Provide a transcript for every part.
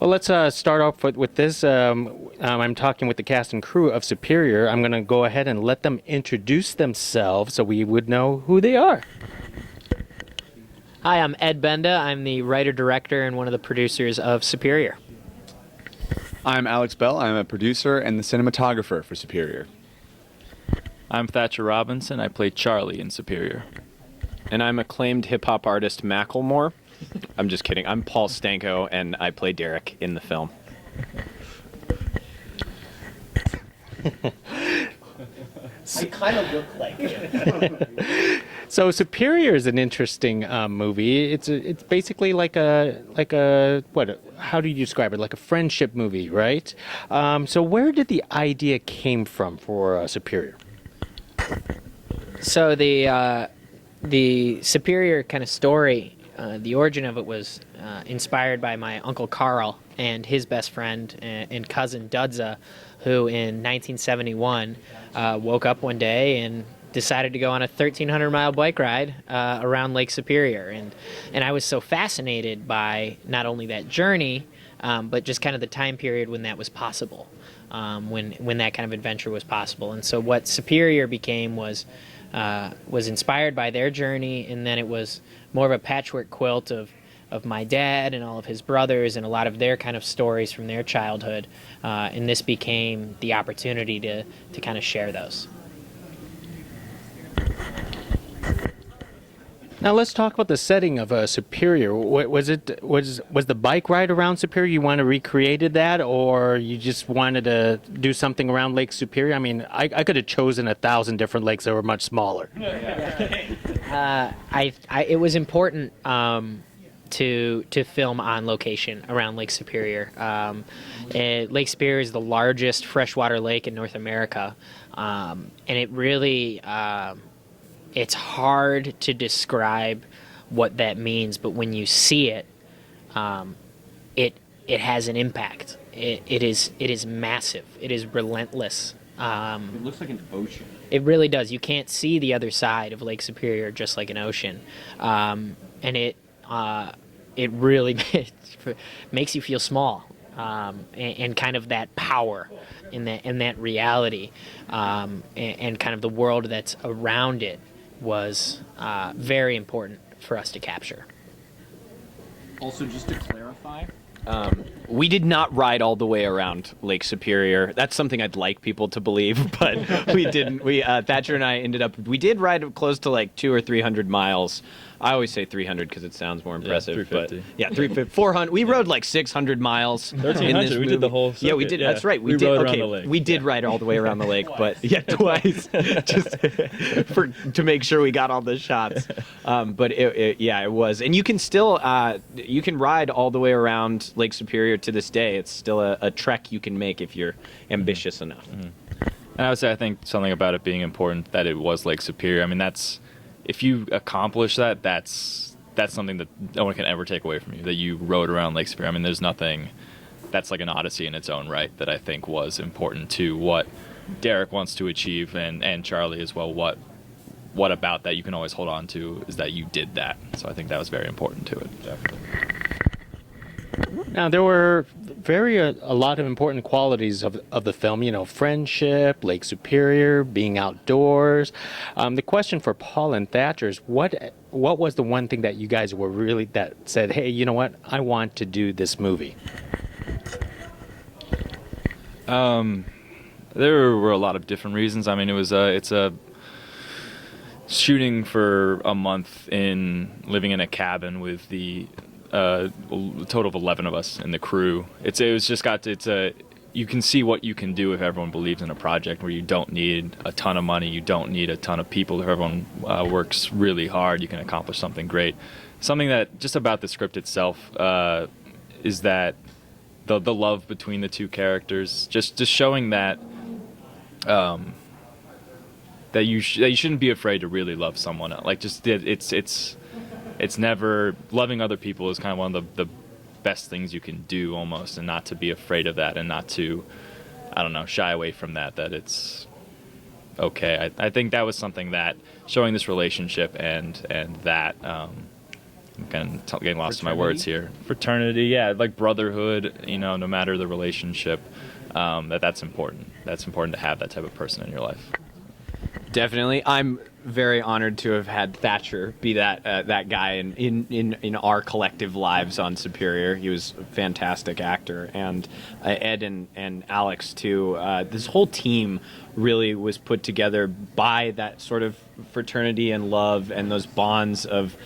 Well, let's start off with this. I'm talking with the cast and crew of Superior. I'm going to go ahead and let them introduce themselves so we would know who they are. Hi, I'm Edd Benda. I'm the writer-director and one of the producers of Superior. I'm Alex Bell. I'm a producer and the cinematographer for Superior. I'm Thatcher Robinson. I play Charlie in Superior. And I'm acclaimed hip-hop artist Macklemore. I'm just kidding. I'm Paul Stanko, and I play Derek in the film. I kind of look like him. So Superior is an interesting movie. It's basically like a what? How do you describe it? Like a friendship movie, right? So where did the idea came from for Superior? So the Superior kind of story, the origin of it was inspired by my Uncle Carl and his best friend and cousin Dudza, who in 1971 woke up one day and decided to go on a 1,300-mile bike ride around Lake Superior. And I was so fascinated by not only that journey, but just kind of the time period when that was possible, when that kind of adventure was possible. And so what Superior became was inspired by their journey, and then it was more of a patchwork quilt of my dad and all of his brothers and a lot of their kind of stories from their childhood. And this became the opportunity to kind of share those. Now let's talk about the setting of Superior. Was the bike ride around Superior? You want to recreated that, or you just wanted to do something around Lake Superior? I mean, I could have chosen 1,000 different lakes that were much smaller. It was important to film on location around Lake Superior. Lake Superior is the largest freshwater lake in North America, and it really it's hard to describe what that means, but when you see it, it has an impact. It is massive. It is relentless. It looks like an ocean. It really does. You can't see the other side of Lake Superior, just like an ocean, and it really makes you feel small, and kind of that power in that reality, and kind of the world that's around it was very important for us to capture. Also, just to clarify, we did not ride all the way around Lake Superior. That's something I'd like people to believe, but we didn't. Thatcher and I we did ride close to like 200 or 300 miles. I always say 300 because it sounds more impressive. 350. But yeah, 350, 400. We rode like 600 miles. 1,300. We did the whole circuit. Yeah, we did. Yeah. That's right. We did. rode Okay, around the lake. we did ride all the way around the lake, but yeah, twice, just to make sure we got all the shots. But it was, and you can still you can ride all the way around Lake Superior to this day. It's still a trek you can make if you're ambitious enough. Mm-hmm. And I would say I think something about it being important that it was Lake Superior. I mean, if you accomplish that, that's something that no one can ever take away from you, that you rode around Lake Superior. I mean, there's nothing that's like an odyssey in its own right that I think was important to what Derek wants to achieve, and Charlie as well. What about that you can always hold on to is that you did that. So I think that was very important to it, definitely. Now, there were a lot of important qualities of the film, friendship, Lake Superior, being outdoors. The question for Paul and Thatcher is, what was the one thing that you guys were really, that said, hey, you know what, I want to do this movie? There were a lot of different reasons. I mean, it's a shooting for a month living in a cabin with a total of 11 of us in the crew. You can see what you can do if everyone believes in a project where you don't need a ton of money, you don't need a ton of people. If everyone works really hard, you can accomplish something great. Something that just about the script itself is that the love between the two characters, just showing that that you shouldn't be afraid to really love someone. Like, just it's never, loving other people is kind of one of the best things you can do almost, and not to be afraid of that, and not to, I don't know, shy away from that it's okay. I think that was something that showing this relationship and that I'm getting lost in my words here. Fraternity, yeah, like brotherhood. No matter the relationship, that's important. That's important to have that type of person in your life. Definitely. I'm very honored to have had Thatcher be that guy in our collective lives on Superior. He was a fantastic actor, and Ed and Alex too. This whole team really was put together by that sort of fraternity and love and those bonds of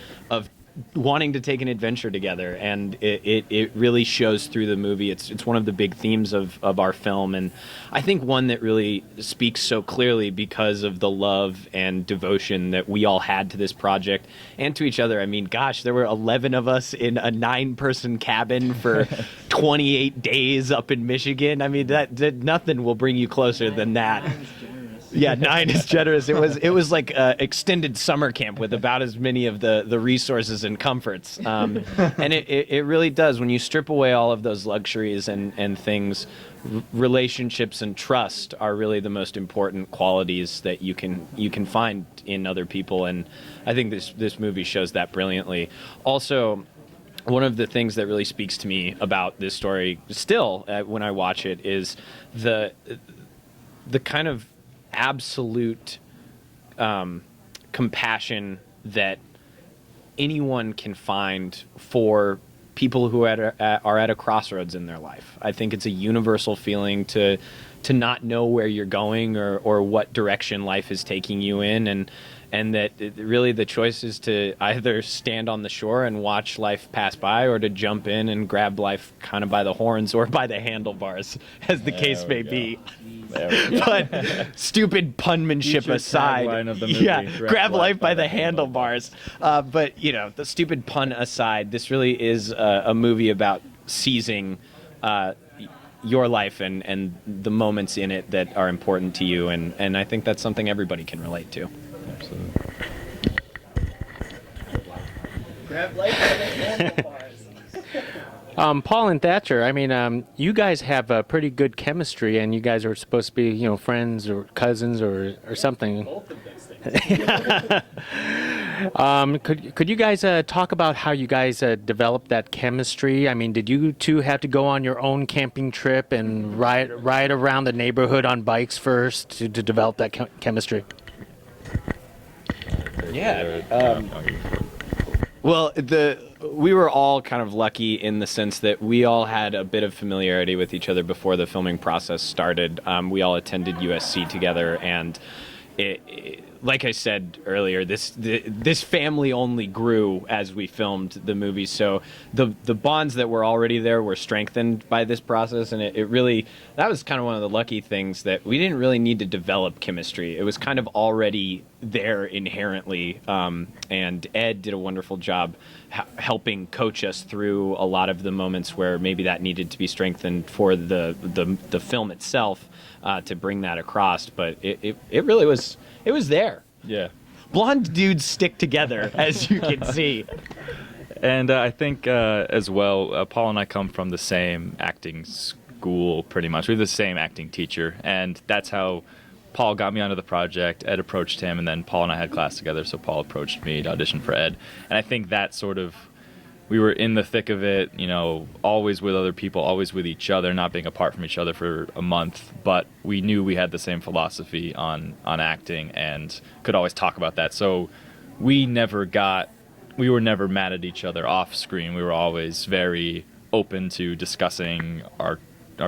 wanting to take an adventure together, and it really shows through the movie. It's one of the big themes of our film, and I think one that really speaks so clearly because of the love and devotion that we all had to this project and to each other. I mean, gosh, there were 11 of us in a 9-person cabin for 28 days up in Michigan. I mean, that nothing will bring you closer than that. Yeah, 9 is generous. It was like extended summer camp with about as many of the resources and comforts. And it really does. When you strip away all of those luxuries and things, relationships and trust are really the most important qualities that you can find in other people. And I think this movie shows that brilliantly. Also, one of the things that really speaks to me about this story still when I watch it is the kind of absolute compassion that anyone can find for people who are at a crossroads in their life. I think it's a universal feeling to not know where you're going or what direction life is taking you in, and that really the choice is to either stand on the shore and watch life pass by, or to jump in and grab life kind of by the horns or by the handlebars, as the case may be. But stupid punmanship aside, Of the movie. yeah, grab life by the handlebars. But the stupid pun aside, this really is a movie about seizing your life and the moments in it that are important to you, and I think that's something everybody can relate to. Absolutely. Grab life by the handlebars. Paul and Thatcher, I mean, you guys have a pretty good chemistry, and you guys are supposed to be, friends or cousins or something. Both of those things. Could you guys talk about how you guys developed that chemistry? I mean, did you two have to go on your own camping trip and ride around the neighborhood on bikes first to develop that chemistry? Yeah. Well, we were all kind of lucky in the sense that we all had a bit of familiarity with each other before the filming process started. We all attended USC together, and like I said earlier, this family only grew as we filmed the movie. So the bonds that were already there were strengthened by this process, and it really, that was kind of one of the lucky things, that we didn't really need to develop chemistry. It was kind of already there inherently, and Ed did a wonderful job helping coach us through a lot of the moments where maybe that needed to be strengthened for the film itself, to bring that across. But it really was, it was there. Yeah. Blonde dudes stick together, as you can see. And I think as well, Paul and I come from the same acting school, pretty much. We have the same acting teacher, and that's how Paul got me onto the project. Ed approached him, and then Paul and I had class together, so Paul approached me to audition for Ed. And I think that sort of, we were in the thick of it, always with other people, always with each other, not being apart from each other for a month, but we knew we had the same philosophy on acting and could always talk about that. So we were never mad at each other off screen. We were always very open to discussing our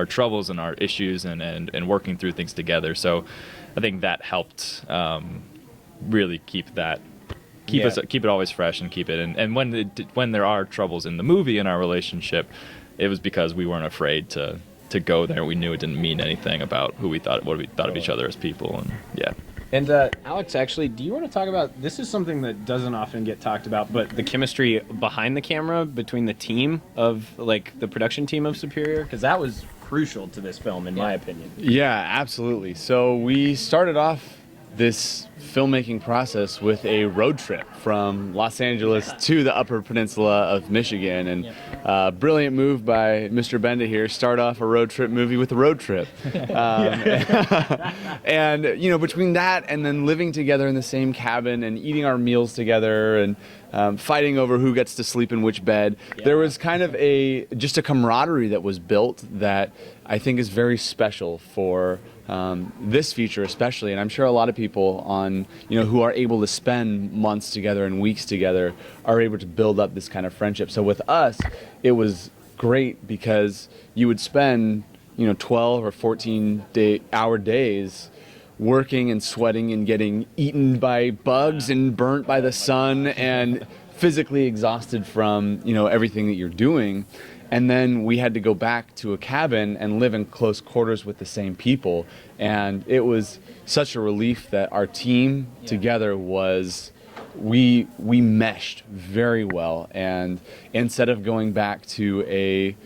troubles and our issues and working through things together. So I think that helped really keep it always fresh and keep it. And when there are troubles in the movie in our relationship, it was because we weren't afraid to go there. We knew it didn't mean anything about what we thought of each other as people. And yeah. And Alex, actually, do you want to talk about, this is something that doesn't often get talked about, but the chemistry behind the camera between the team of, like, the production team of Superior? Because that was crucial to this film, in my opinion. Yeah, absolutely. So we started off this filmmaking process with a road trip from Los Angeles to the Upper Peninsula of Michigan, and brilliant move by Mr. Benda here. Start off a road trip movie with a road trip, and between that and then living together in the same cabin and eating our meals together and fighting over who gets to sleep in which bed. There was kind of just a camaraderie that was built that I think is very special for this feature especially, and I'm sure a lot of people who are able to spend months together and weeks together are able to build up this kind of friendship. So with us, it was great because you would spend 12 or 14-hour days working and sweating and getting eaten by bugs and burnt by the sun and physically exhausted from everything that you're doing. And then we had to go back to a cabin and live in close quarters with the same people. And it was such a relief that our team together we meshed very well. And instead of going back to a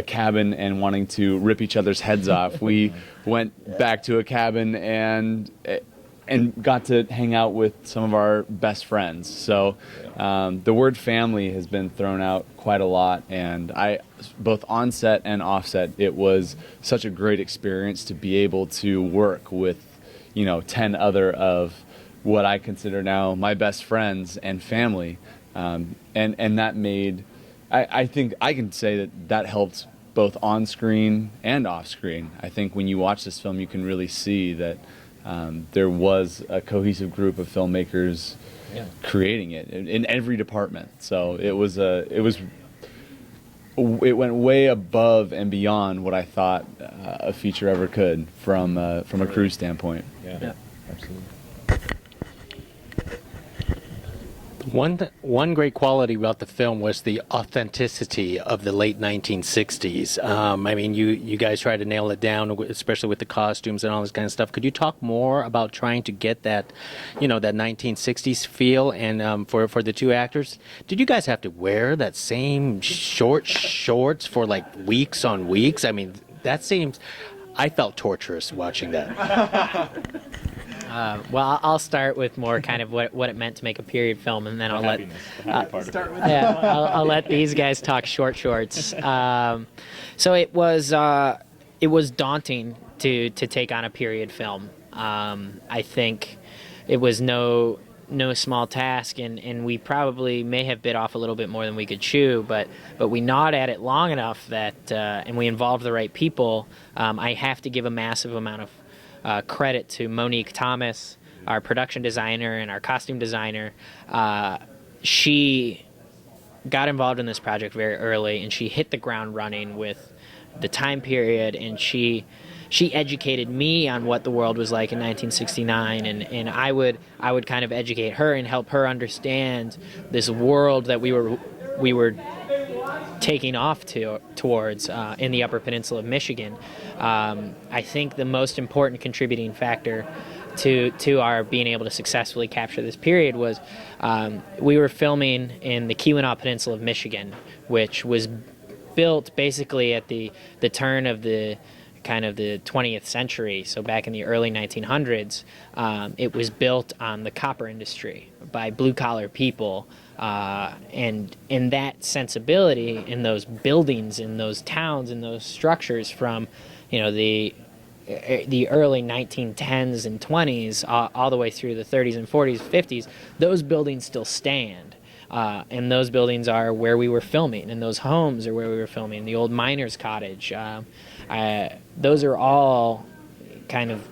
cabin and wanting to rip each other's heads off, we went back to a cabin and got to hang out with some of our best friends. So the word family has been thrown out quite a lot, and both on set and off set, it was such a great experience to be able to work with 10 other of what I consider now my best friends and family, and that made, I think I can say that helped both on screen and off screen. I think when you watch this film, you can really see that there was a cohesive group of filmmakers creating it in every department. So it went way above and beyond what I thought a feature ever could from a crew standpoint. Yeah, absolutely. One great quality about the film was the authenticity of the late 1960s. I mean, you guys tried to nail it down, especially with the costumes and all this kind of stuff. Could you talk more about trying to get that, that 1960s feel? And for the two actors, did you guys have to wear that same shorts for like weeks on weeks? I mean, I felt torturous watching that. Well, I'll start with more kind of what it meant to make a period film, and then I'll let these guys talk shorts. So it was daunting to take on a period film. I think it was no small task, and we probably may have bit off a little bit more than we could chew, but we gnawed at it long enough that, and we involved the right people. I have to give a massive amount of credit to Monique Thomas, our production designer and our costume designer. She got involved in this project very early, and she hit the ground running with the time period, and she educated me on what the world was like in 1969, and I would kind of educate her and help her understand this world that we were taking off towards in the Upper Peninsula of Michigan. I think the most important contributing factor to our being able to successfully capture this period was we were filming in the Keweenaw Peninsula of Michigan, which was built basically at the turn of the kind of the 20th century. So back in the early 1900s, it was built on the copper industry by blue-collar people. And in that sensibility, in those buildings, in those towns, in those structures from, the early 1910s and 20s all the way through the 30s and 40s, 50s, those buildings still stand. And those buildings are where we were filming, and those homes are where we were filming. The old miner's cottage, those are all kind of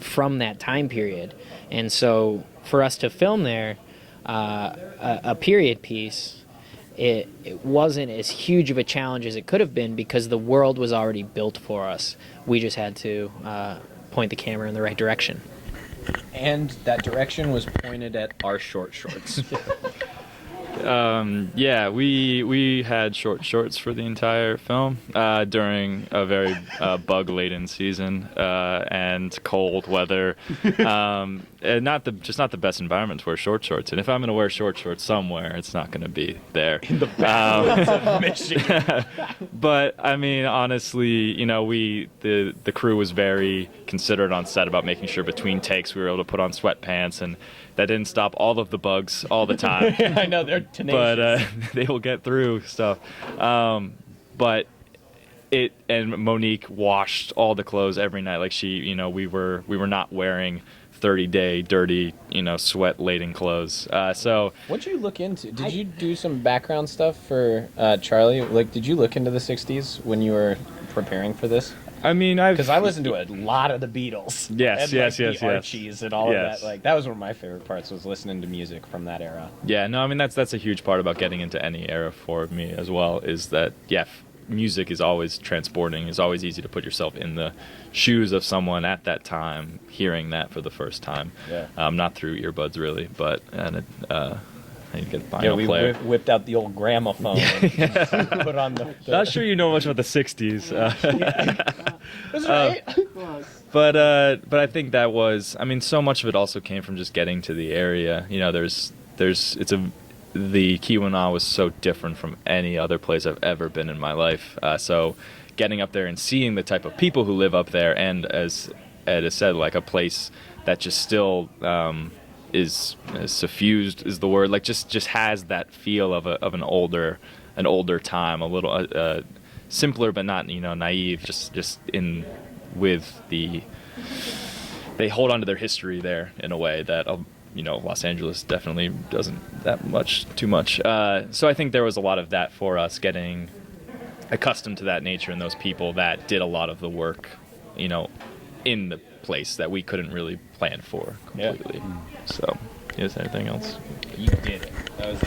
from that time period. And so for us to film there, a period piece, it wasn't as huge of a challenge as it could have been because the world was already built for us. We just had to point the camera in the right direction. And that direction was pointed at our shorts. Yeah, we had shorts for the entire film during a very bug-laden season and cold weather, and not the best environment to wear shorts. And if I'm going to wear shorts somewhere, it's not going to be there In the backwoods of Michigan. But I mean, honestly, the crew was very considerate on set about making sure between takes we were able to put on sweatpants, and that didn't stop all of the bugs all the time. I know, they're tenacious. But they will get through stuff. But Monique washed all the clothes every night. Like we were not wearing 30-day dirty, sweat-laden clothes. So What'd you look into? Did you do some background stuff for Charlie? Like, did you look into the '60s when you were preparing for this? I mean, Because I listened to a lot of the Beatles. Yes, and, yes, the yes, yes. Archies and all Yes. of that. Like, that was one of my favorite parts, was listening to music from that era. Yeah, no, I mean that's a huge part about getting into any era for me as well. Is that music is always transporting. It's always easy to put yourself in the shoes of someone at that time, hearing that for the first time. Yeah. Not through earbuds really, but I need to get a vinyl Yeah, we player. whipped out the old gramophone and put on the Not sure you know much about the '60s. That's right. But I think that was, I mean, so much of it also came from just getting to the area. The Keweenaw was so different from any other place I've ever been in my life. So getting up there and seeing the type of people who live up there, and as Ed has said, like a place that just still is suffused is the word, like just has that feel of an older time, a little simpler but not naive, just in with they hold on to their history there in a way that Los Angeles definitely doesn't too much. So I think there was a lot of that for us, getting accustomed to that nature and those people that did a lot of the work, in the place that we couldn't really plan for completely. Yeah. So, is there anything else? You did it. That was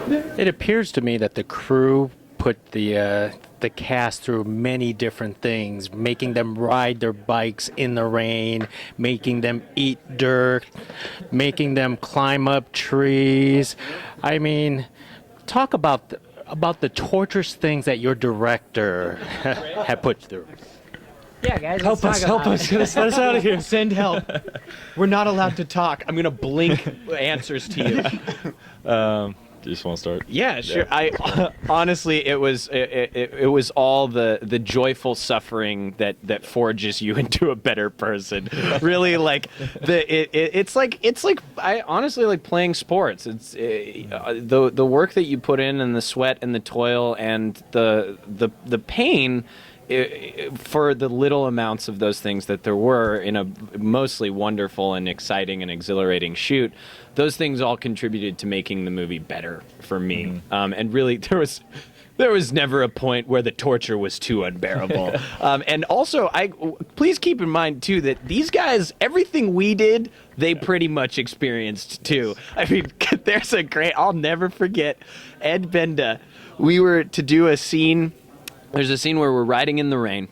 it. It appears to me that the crew put the cast through many different things, making them ride their bikes in the rain, making them eat dirt, making them climb up trees. I mean, talk about the torturous things that your director had put through. Yeah, guys, Help us! Get us out of here! Send help! We're not allowed to talk. I'm gonna blink answers to you. Do you just want to start? Yeah, sure. I honestly, it was all the joyful suffering that forges you into a better person. Really, like it's like I honestly like playing sports. It's the work that you put in, and the sweat and the toil and the pain. For the little amounts of those things that there were in a mostly wonderful and exciting and exhilarating shoot, those things all contributed to making the movie better for me. And really, there was never a point where the torture was too unbearable. And also, please keep in mind too that these guys, everything we did, they pretty much experienced too. I mean, I'll never forget Edd Benda. We were to do a scene. There's a scene where we're riding in the rain,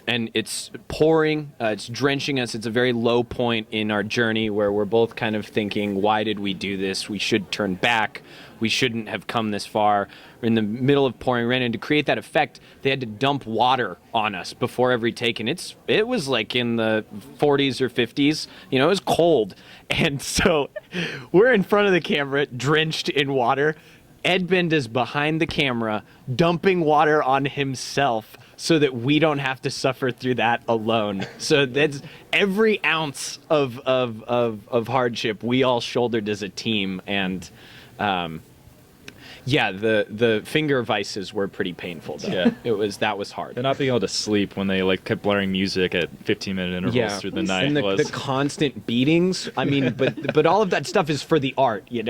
and it's pouring, it's drenching us. It's a very low point in our journey where we're both kind of thinking, why did we do this? We should turn back. We shouldn't have come this far. We're in the middle of pouring rain, and to create that effect, they had to dump water on us before every take, and it was like in the 40s or 50s. It was cold, and so we're in front of the camera, drenched in water. Edd Benda's behind the camera, dumping water on himself so that we don't have to suffer through that alone. So that's every ounce of hardship we all shouldered as a team, and the finger vices were pretty painful though. Yeah. That was hard. They're not being able to sleep when they kept blaring music at 15-minute intervals through the night. And the constant beatings. I mean, but all of that stuff is for the art, They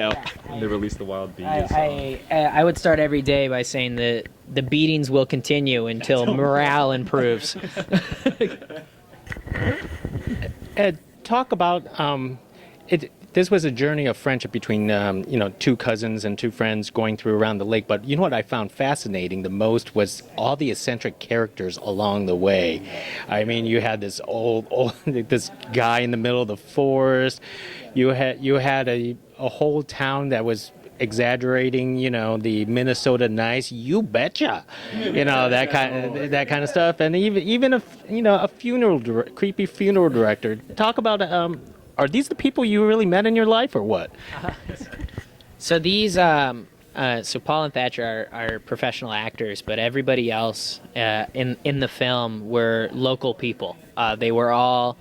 released the Wild Bee. I would start every day by saying that the beatings will continue until morale improves. Ed, talk about it. This was a journey of friendship between two cousins and two friends going through around the lake. But you know what I found fascinating the most was all the eccentric characters along the way. I mean, you had this old this guy in the middle of the forest. You had a whole town that was exaggerating, the Minnesota nice. You betcha, that kind of stuff. And even a creepy funeral director. Talk about are these the people you really met in your life, or what? So these, so Paul and Thatcher are professional actors, but everybody else in the film were local people. They were all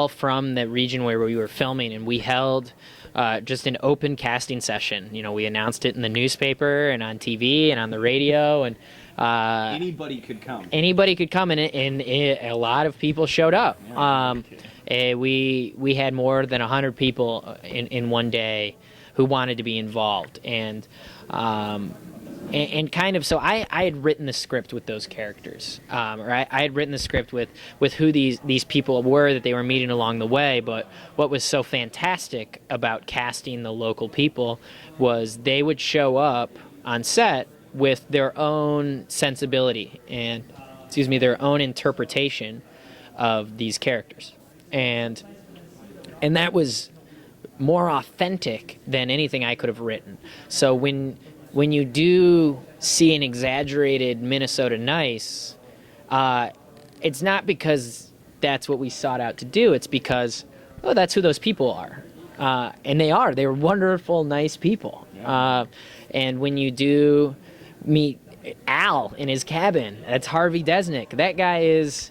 from the region where we were filming, and we held just an open casting session. We announced it in the newspaper and on TV and on the radio, and Anybody could come. Anybody could come, and a lot of people showed up. We had more than 100 people in one day who wanted to be involved, and kind of, so I had written the script with those characters, or I had written the script with who these people were that they were meeting along the way. But what was so fantastic about casting the local people was they would show up on set with their own sensibility and, their own interpretation of these characters, and that was more authentic than anything I could have written. So when you do see an exaggerated Minnesota Nice, it's not because that's what we sought out to do. It's because, that's who those people are. And they're wonderful, nice people. Yeah. And when you do meet Al in his cabin, that's Harvey Desnick. That guy is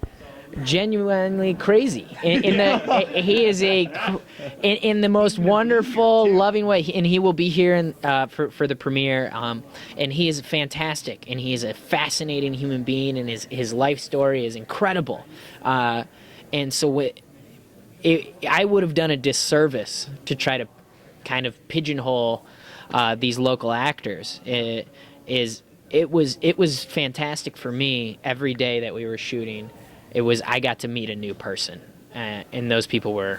genuinely crazy. He is in the most wonderful, loving way, and he will be here for the premiere. And he is fantastic, and he is a fascinating human being, and his life story is incredible. And so I would have done a disservice to try to kind of pigeonhole these local actors. It was fantastic for me every day that we were shooting. I got to meet a new person, and those people were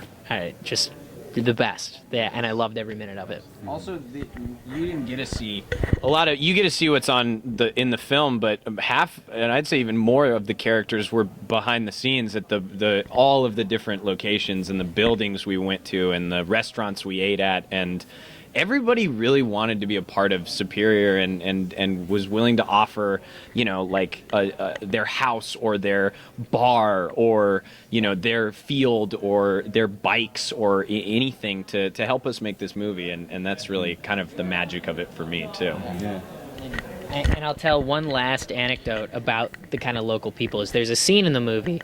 just the best. And I loved every minute of it. Also, you didn't get to see a lot of. You get to see what's in the film, but half, and I'd say even more of the characters were behind the scenes at all of the different locations and the buildings we went to and the restaurants we ate at, and everybody really wanted to be a part of Superior and was willing to offer, like their house or their bar or, their field or their bikes or anything to help us make this movie. And that's really kind of the magic of it for me, too. Yeah. And I'll tell one last anecdote about the kind of local people. Is there's a scene in the movie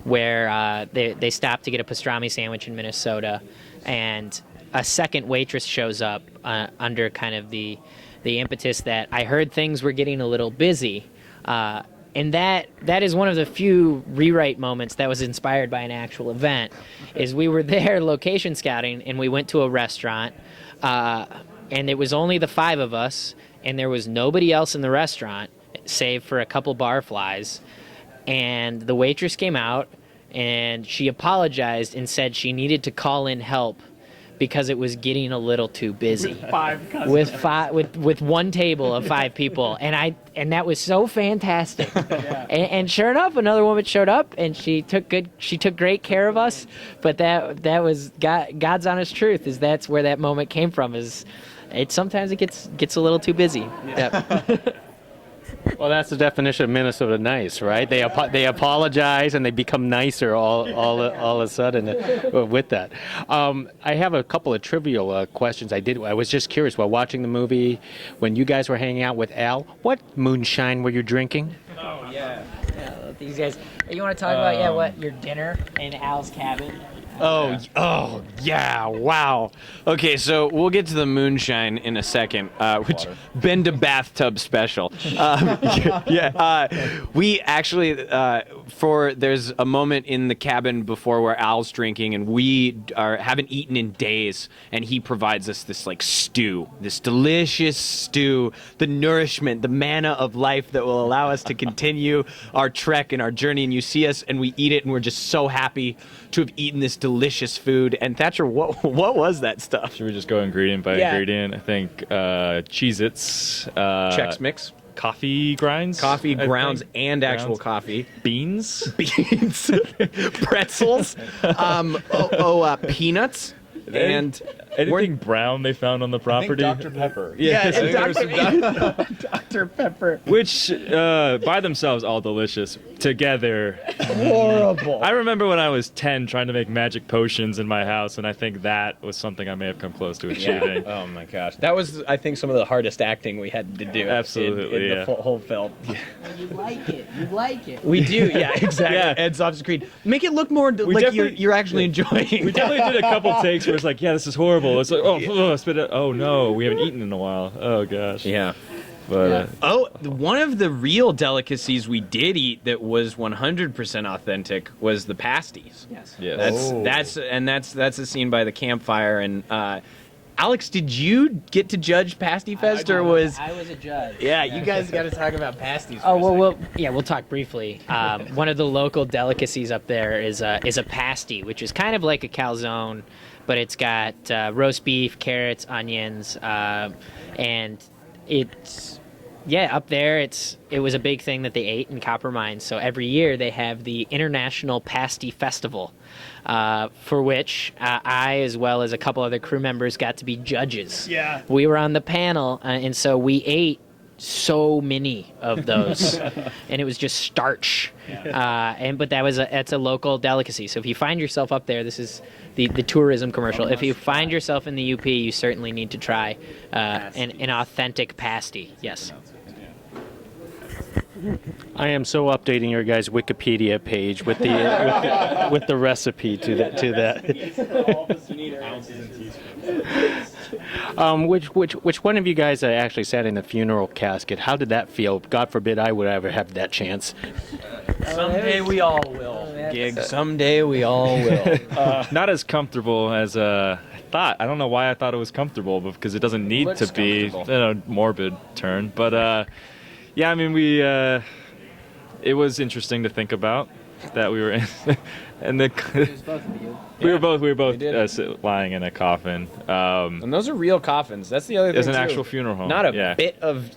where they stop to get a pastrami sandwich in Minnesota, and a second waitress shows up under kind of the impetus that I heard things were getting a little busy. And that is one of the few rewrite moments that was inspired by an actual event. Is we were there location scouting, and we went to a restaurant, and it was only the 5 of us, and there was nobody else in the restaurant save for a couple barflies. And the waitress came out, and she apologized and said she needed to call in help because it was getting a little too busy. With one table of 5 people, and that was so fantastic. Yeah. And sure enough, another woman showed up, and she took great care of us. But that was God's honest truth. Is that's where that moment came from. Sometimes it gets a little too busy. Yeah. Well, that's the definition of Minnesota nice, right? They apologize and they become nicer all of a sudden with that. I have a couple of trivial questions. I was just curious while watching the movie, when you guys were hanging out with Al, what moonshine were you drinking? Oh yeah, these guys. You want to talk about what your dinner in Al's cabin? Oh, yeah, wow. Okay, so we'll get to the moonshine in a second, which Benda bathtub special. We actually, there's a moment in the cabin before where Al's drinking, and we haven't eaten in days, and he provides us this stew, this delicious stew, the nourishment, the manna of life that will allow us to continue our trek and our journey. And you see us, and we eat it, and we're just so happy to have eaten this delicious food. And Thatcher, what was that stuff? Should we just go ingredient by ingredient? I think Cheez-Its. Chex Mix. Coffee grinds? Coffee grounds and actual coffee. Beans? Pretzels. Peanuts. And anything brown they found on the property. Dr. Pepper. Yeah, Dr. Pepper. Which, by themselves, all delicious. Together, horrible. I remember when I was 10 trying to make magic potions in my house, and I think that was something I may have come close to achieving. Oh my gosh. That was, I think, some of the hardest acting we had to do. Absolutely, in the whole film. Well, you like it. We do, yeah, exactly. Yeah. Ed's off screen. Make it look more like you're actually enjoying. We definitely did a couple takes where it's like, yeah, this is horrible. It's like, spit it. Oh no, we haven't eaten in a while. Oh gosh. Yeah. But One of the real delicacies we did eat that was 100% authentic was the pasties. Yes. yes. That's a scene by the campfire. And Alex, did you get to judge Pasty Fest, or was? I was a judge. Yeah, you guys got to talk about pasties. Oh well, we'll talk briefly. One of the local delicacies up there is a pasty, which is kind of like a calzone, but it's got roast beef, carrots, onions, and it's up there. It was a big thing that they ate in Copper Mines. So every year they have the International Pasty Festival, for which I, as well as a couple other crew members, got to be judges. Yeah. We were on the panel, and so we ate so many of those, and it was just starch. But that's a local delicacy. So if you find yourself up there, this is the tourism commercial. If you find yourself in the UP, you certainly need to try an authentic pasty. Yes. I am so updating your guys' Wikipedia page with the with the recipe to that. Which one of you guys actually sat in the funeral casket? How did that feel? God forbid I would ever have that chance. Someday we all will. Gig. Someday we all will. Not as comfortable as I thought. I don't know why I thought it was comfortable, but because it doesn't need to be a morbid turn. But yeah, I mean, it was interesting to think about that we were in, and we were both lying in a coffin. And those are real coffins. That's the other thing. It's an too. actual funeral home. Not a bit of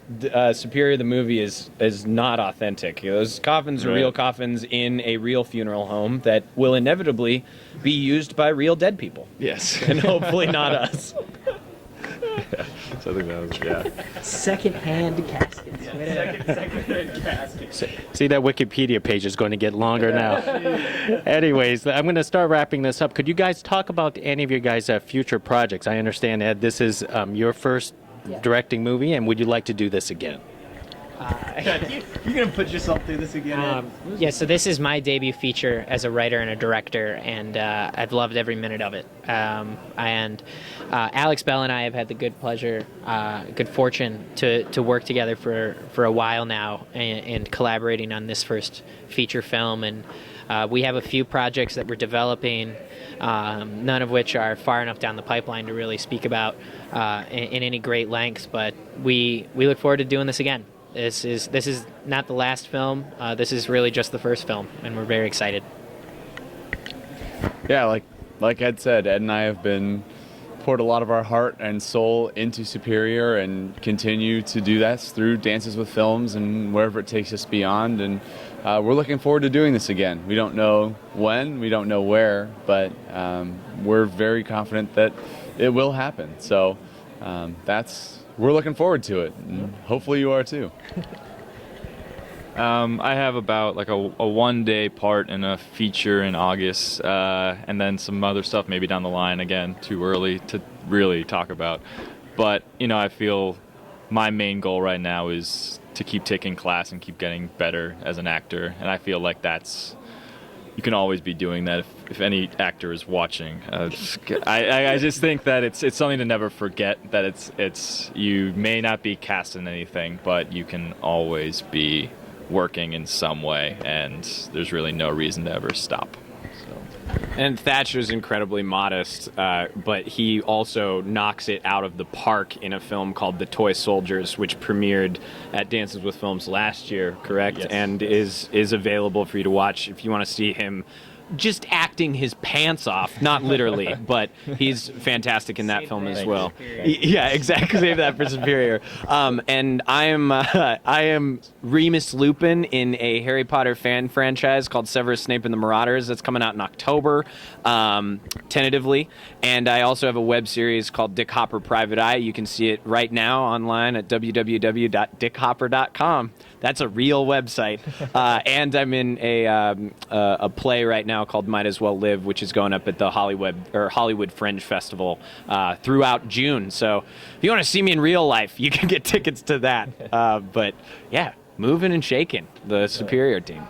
Superior the movie is not authentic. Those coffins are real coffins in a real funeral home that will inevitably be used by real dead people. Yes. And hopefully not us. So I think that was Second-hand caskets. Second casket. See, that Wikipedia page is going to get longer now. Anyways, I'm going to start wrapping this up. Could you guys talk about any of your guys' future projects? I understand, Ed, this is your first directing movie, and would you like to do this again? You're going to put yourself through this again? So this is my debut feature as a writer and a director, and I've loved every minute of it. And Alex Bell and I have had the good fortune to work together for a while now, and collaborating on this first feature film. And we have a few projects that we're developing, none of which are far enough down the pipeline to really speak about in any great length. But we look forward to doing this again. This is not the last film. This is really just the first film, and we're very excited. Yeah, like Ed said, Ed and I have poured a lot of our heart and soul into Superior, and continue to do that through Dances with Films and wherever it takes us beyond. And we're looking forward to doing this again. We don't know when, we don't know where, but we're very confident that it will happen. So we're looking forward to it, and hopefully you are too. I have about like a one-day part in a feature in August, and then some other stuff maybe down the line. Again, too early to really talk about. But I feel my main goal right now is to keep taking class and keep getting better as an actor. And I feel like you can always be doing that if any actor is watching. I just think that it's something to never forget, that it's you may not be cast in anything, but you can always be working in some way, and there's really no reason to ever stop. And Thatcher's incredibly modest, but he also knocks it out of the park in a film called The Toy Soldiers, which premiered at Dances with Films last year, correct? Yes. And is available for you to watch if you want to see him just acting his pants off, not literally, but he's fantastic in that film as well. Yeah, exactly. Save that for Superior. And I am Remus Lupin in a Harry Potter fan franchise called Severus Snape and the Marauders that's coming out in October, tentatively. And I also have a web series called Dick Hopper Private Eye. You can see it right now online at www.dickhopper.com. That's a real website. And I'm in a play right now called Might As Well Live, which is going up at the Hollywood Fringe Festival throughout June. So if you want to see me in real life, you can get tickets to that. But yeah, moving and shaking, the Superior team.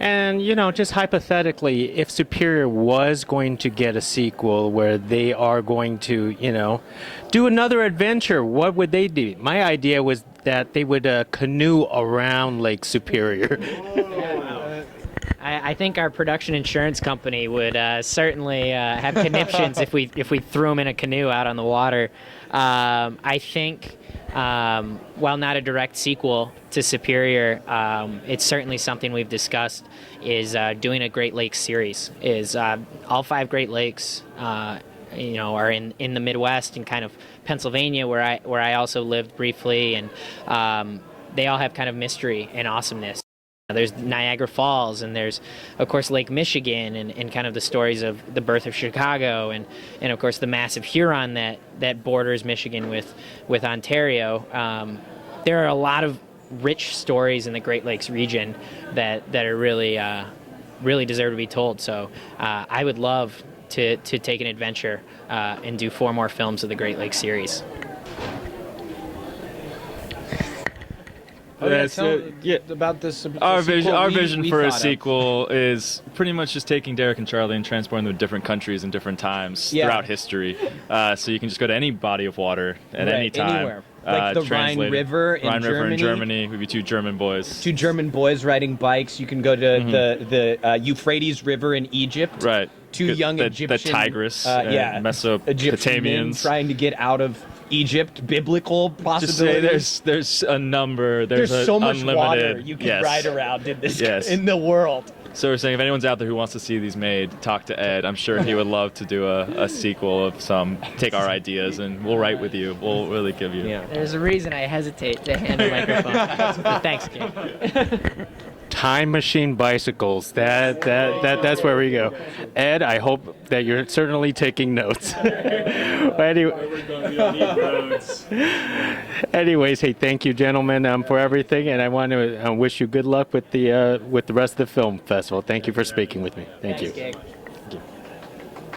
And, just hypothetically, if Superior was going to get a sequel where they are going to, do another adventure, what would they do? My idea was that they would canoe around Lake Superior. I think our production insurance company would certainly have conniptions if we threw them in a canoe out on the water. I think, while not a direct sequel to Superior, it's certainly something we've discussed, is doing a Great Lakes series. Is all 5 Great Lakes, are in the Midwest and kind of Pennsylvania, where I also lived briefly, and they all have kind of mystery and awesomeness. There's Niagara Falls, and there's, of course, Lake Michigan, and kind of the stories of the birth of Chicago, and of course the massive Huron that borders Michigan with Ontario. There are a lot of rich stories in the Great Lakes region that are really deserve to be told. So I would love to take an adventure and do 4 more films of the Great Lakes series. About this. Our vision for a sequel is pretty much just taking Derek and Charlie and transporting them to different countries and different times throughout history. So you can just go to any body of water at any time. Anywhere. Like the Rhine River in Germany. We'd be 2 German boys. 2 German boys riding bikes. You can go to the Euphrates River in Egypt. Right. 2 young Egyptian. The Tigris. Egyptian men Mesopotamians. trying to get out of Egypt. Biblical Just say possibilities. there's a number. There's so much unlimited, water you can ride around in this Yes. in the world. So we're saying if anyone's out there who wants to see these made, talk to Ed. I'm sure he would love to do a sequel of some. Take our ideas and we'll write with you. We'll really give you. Yeah. There's a reason I hesitate to hand a microphone. But thanks, King. Time machine bicycles. That's where we go. Ed, I hope that you're certainly taking notes. Anyways, hey, thank you, gentlemen, for everything, and I want to wish you good luck with the rest of the film festival. Thank you for speaking with me. Thank you. Thanks, King.